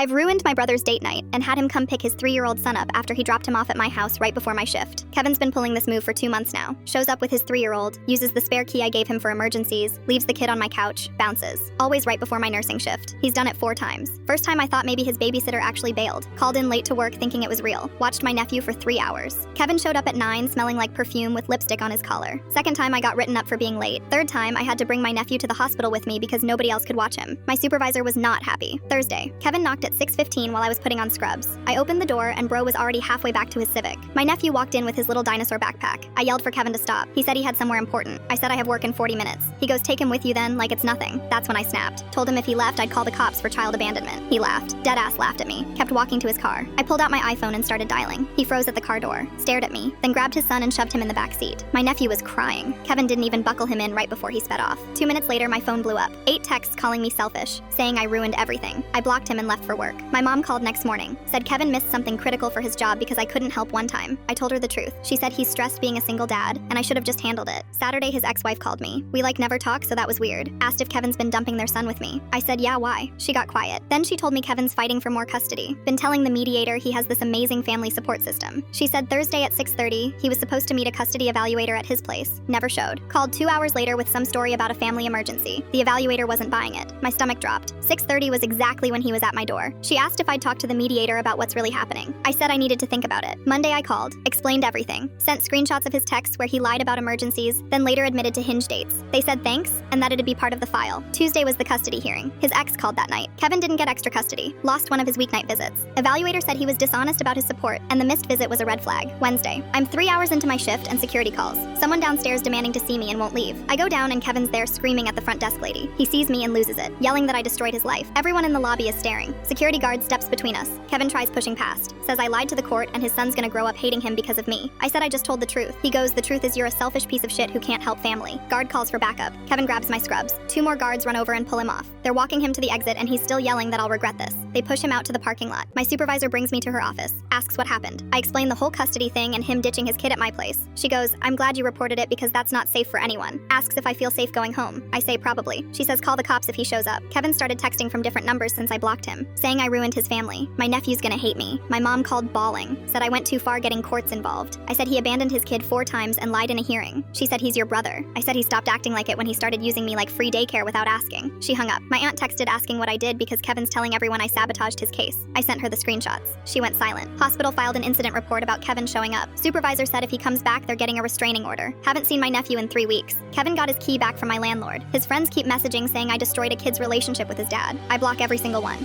I've ruined my brother's date night and had him come pick his 3-year-old son up after he dropped him off at my house right before my shift. Kevin's been pulling this move for 2 months now. Shows up with his 3-year-old, uses the spare key I gave him for emergencies, leaves the kid on my couch, bounces. Always right before my nursing shift. He's done it 4 times. First time I thought maybe his babysitter actually bailed. Called in late to work thinking it was real. Watched my nephew for 3 hours. Kevin showed up at 9 smelling like perfume with lipstick on his collar. Second time I got written up for being late. Third time I had to bring my nephew to the hospital with me because nobody else could watch him. My supervisor was not happy. Thursday, Kevin knocked at 6:15 while I was putting on scrubs. I opened the door and bro was already halfway back to his Civic. My nephew walked in with his little dinosaur backpack. I yelled for Kevin to stop. He said he had somewhere important. I said I have work in 40 minutes. He goes, take him with you then, like it's nothing. That's when I snapped. Told him if he left, I'd call the cops for child abandonment. He laughed. Deadass laughed at me. Kept walking to his car. I pulled out my iPhone and started dialing. He froze at the car door, stared at me, then grabbed his son and shoved him in the back seat. My nephew was crying. Kevin didn't even buckle him in right before he sped off. 2 minutes later, my phone blew up. 8 texts calling me selfish, saying I ruined everything. I blocked him and left for work. My mom called next morning. Said Kevin missed something critical for his job because I couldn't help one time. I told her the truth. She said he's stressed being a single dad, and I should have just handled it. Saturday, his ex-wife called me. We never talk, so that was weird. Asked if Kevin's been dumping their son with me. I said, yeah, why? She got quiet. Then she told me Kevin's fighting for more custody. Been telling the mediator he has this amazing family support system. She said Thursday at 6:30, he was supposed to meet a custody evaluator at his place. Never showed. Called 2 hours later with some story about a family emergency. The evaluator wasn't buying it. My stomach dropped. 6:30 was exactly when he was at my door. She asked if I'd talk to the mediator about what's really happening. I said I needed to think about it. Monday I called, explained everything, sent screenshots of his texts where he lied about emergencies, then later admitted to Hinge dates. They said thanks, and that it'd be part of the file. Tuesday was the custody hearing. His ex called that night. Kevin didn't get extra custody. Lost one of his weeknight visits. Evaluator said he was dishonest about his support, and the missed visit was a red flag. Wednesday. I'm 3 hours into my shift and security calls. Someone downstairs demanding to see me and won't leave. I go down and Kevin's there screaming at the front desk lady. He sees me and loses it, yelling that I destroyed his life. Everyone in the lobby is staring. Security guard steps between us. Kevin tries pushing past. Says I lied to the court and his son's gonna grow up hating him because of me. I said I just told the truth. He goes, the truth is you're a selfish piece of shit who can't help family. Guard calls for backup. Kevin grabs my scrubs. 2 more guards run over and pull him off. They're walking him to the exit and he's still yelling that I'll regret this. They push him out to the parking lot. My supervisor brings me to her office. Asks what happened. I explain the whole custody thing and him ditching his kid at my place. She goes, I'm glad you reported it because that's not safe for anyone. Asks if I feel safe going home. I say probably. She says call the cops if he shows up. Kevin started texting from different numbers since I blocked him, saying I ruined his family. My nephew's gonna hate me. My mom called bawling. Said I went too far getting courts involved. I said he abandoned his kid 4 times and lied in a hearing. She said he's your brother. I said he stopped acting like it when he started using me like free daycare without asking. She hung up. My aunt texted asking what I did because Kevin's telling everyone I sabotaged his case. I sent her the screenshots. She went silent. Hospital filed an incident report about Kevin showing up. Supervisor said if he comes back, they're getting a restraining order. Haven't seen my nephew in 3 weeks. Kevin got his key back from my landlord. His friends keep messaging saying I destroyed a kid's relationship with his dad. I block every single one.